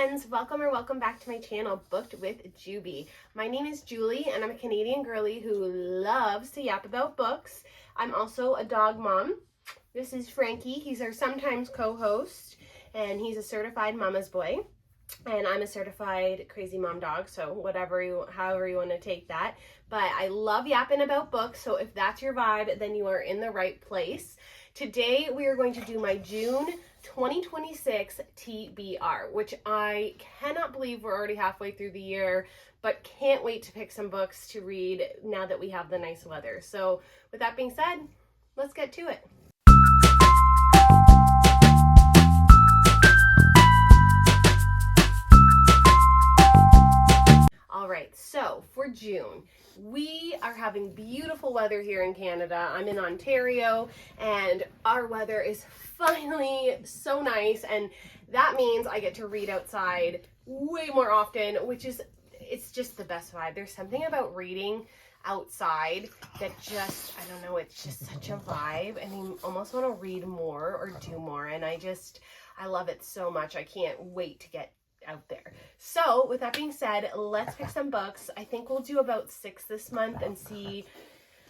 friends, welcome back to my channel, Booked with Juby. My name is Julie and I'm a Canadian girly who loves to yap about books. I'm also a dog mom. This is Frankie. He's our sometimes co-host and he's a certified mama's boy. And I'm a certified crazy mom dog, so however you want to take that. But I love yapping about books, so if that's your vibe, then you are in the right place. Today we are going to do my June 2026 TBR, which I cannot believe we're already halfway through the year, but can't wait to pick some books to read now that we have the nice weather. So with that being said, let's get to it. All right, so for June, we are having beautiful weather here in Canada. I'm in Ontario and our weather is finally so nice, and that means I get to read outside way more often, it's just the best vibe. There's something about reading outside that just, I don't know, it's just such a vibe, and you almost want to read more or do more, and I love it so much. I can't wait to get out there. So with that being said, let's pick some books. I think we'll do about 6 this month and see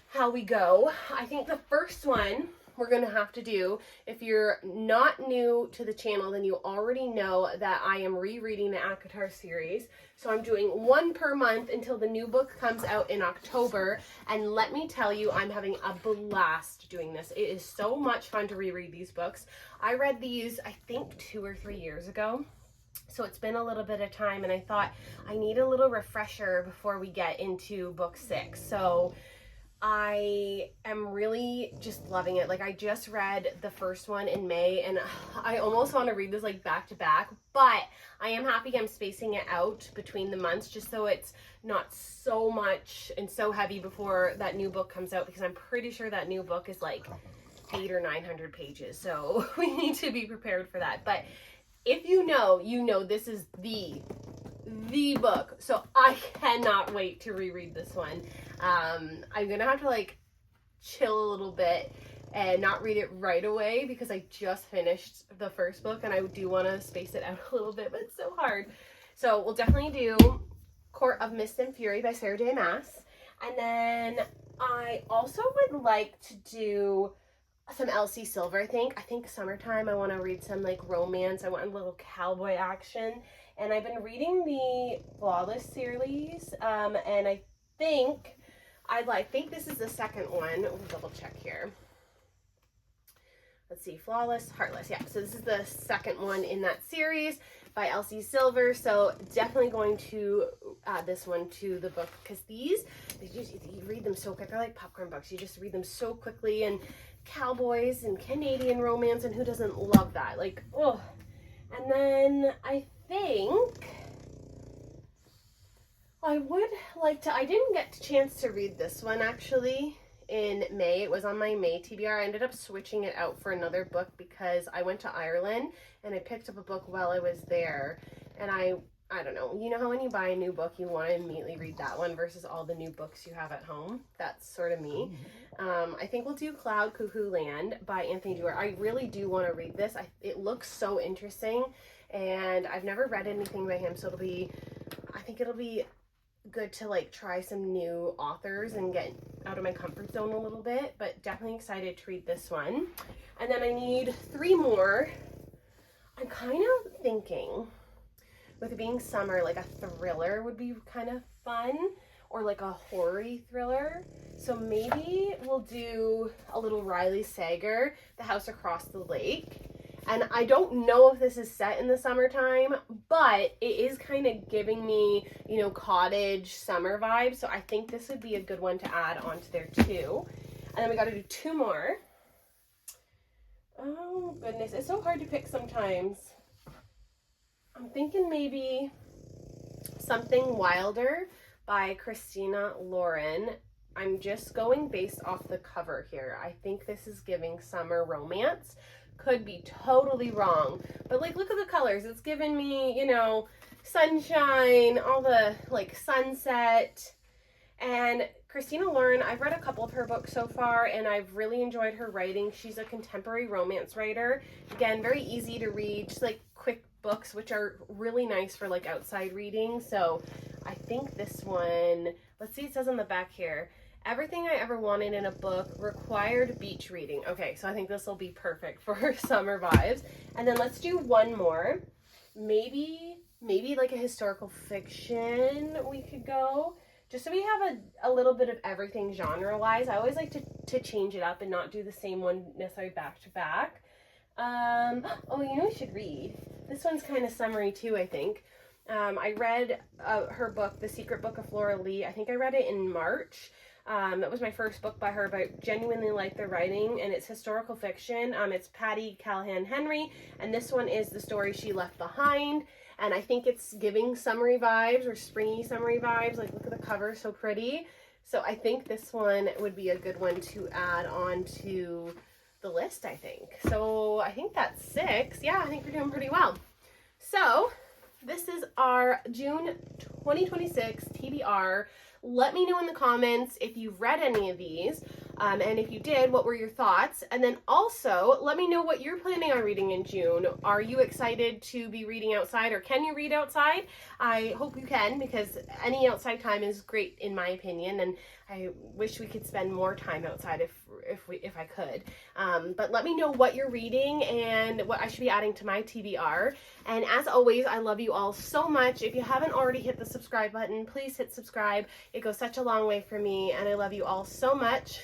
how we go. I think the first one we're gonna have to do, if you're not new to the channel, then you already know that I am rereading the ACOTAR series. So I'm doing one per month until the new book comes out in October. And let me tell you, I'm having a blast doing this. It is so much fun to reread these books. I read these, I think 2 or 3 years ago. So it's been a little bit of time, and I thought I need a little refresher before we get into book 6. So I am really just loving it. Like, I just read the first one in May, and I almost want to read this like back to back, but I am happy I'm spacing it out between the months just so it's not so much and so heavy before that new book comes out, because I'm pretty sure that new book is like 800 or 900 pages. So we need to be prepared for that. But if you know this is the book. So I cannot wait to reread this one. I'm gonna have to like chill a little bit and not read it right away because I just finished the first book and I do want to space it out a little bit, but it's so hard. So we'll definitely do Court of Mist and Fury by Sarah J. Maas. And then I also would like to do some L.C. Silver. I think summertime I want to read some like romance. I want a little cowboy action, and I've been reading the Flawless series, and I think this is the second one. We'll double check here. Let's see, Flawless, Heartless. Yeah, so this is the second one in that series by L.C. Silver. So definitely going to add this one to the book, because you read them so quick. They're like popcorn books. You just read them so quickly, and cowboys and Canadian romance, and who doesn't love that? Like, oh. And then I think I would like to, I didn't get a chance to read this one actually in May. It was on my May TBR. I ended up switching it out for another book because I went to Ireland and I picked up a book while I was there, and I don't know, you know how when you buy a new book you want to immediately read that one versus all the new books you have at home? That's sort of me. I think we'll do Cloud Cuckoo Land by Anthony Doerr. I really do want to read this. It looks so interesting, and I've never read anything by him, so I think it'll be good to like try some new authors and get out of my comfort zone a little bit, but definitely excited to read this one. And then I need 3 more. I'm kind of thinking, with it being summer, like a thriller would be kind of fun, or like a horror-y thriller. So maybe we'll do a little Riley Sager, The House Across the Lake. And I don't know if this is set in the summertime, but it is kind of giving me, you know, cottage summer vibes. So I think this would be a good one to add onto there too. And then we got to do 2 more. Oh goodness, it's so hard to pick sometimes. I'm thinking maybe Something Wilder by Christina Lauren. I'm just going based off the cover here. I think this is giving summer romance. Could be totally wrong, but like, look at the colors. It's giving me, you know, sunshine, all the like sunset. And Christina Lauren, I've read a couple of her books so far, and I've really enjoyed her writing. She's a contemporary romance writer. Again, very easy to read, just like quick books, which are really nice for like outside reading. So I think this one, let's see, it says on the back here, everything I ever wanted in a book, required beach reading. Okay, so I think this will be perfect for summer vibes. And then let's do one more. Maybe like a historical fiction we could go. Just so we have a little bit of everything genre-wise. I always like to change it up and not do the same one necessarily back to back. Oh, you know, we should read. This one's kind of summery too, I think. I read her book, The Secret Book of Flora Lee. I think I read it in March. That was my first book by her, but I genuinely like the writing, and it's historical fiction. It's Patty Callahan Henry, and this one is The Story She Left Behind. And I think it's giving summery vibes or springy summery vibes. Like, look at the cover, so pretty. So I think this one would be a good one to add on to the list, I think. So I think that's 6. Yeah, I think we're doing pretty well. So this is our June 2026 TBR. Let me know in the comments if you've read any of these. And if you did, what were your thoughts? And then also, let me know what you're planning on reading in June. Are you excited to be reading outside, or can you read outside? I hope you can, because any outside time is great in my opinion, and I wish we could spend more time outside if I could. But let me know what you're reading and what I should be adding to my TBR. And as always, I love you all so much. If you haven't already hit the subscribe button, please hit subscribe. It goes such a long way for me, and I love you all so much.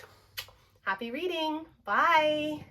Happy reading. Bye.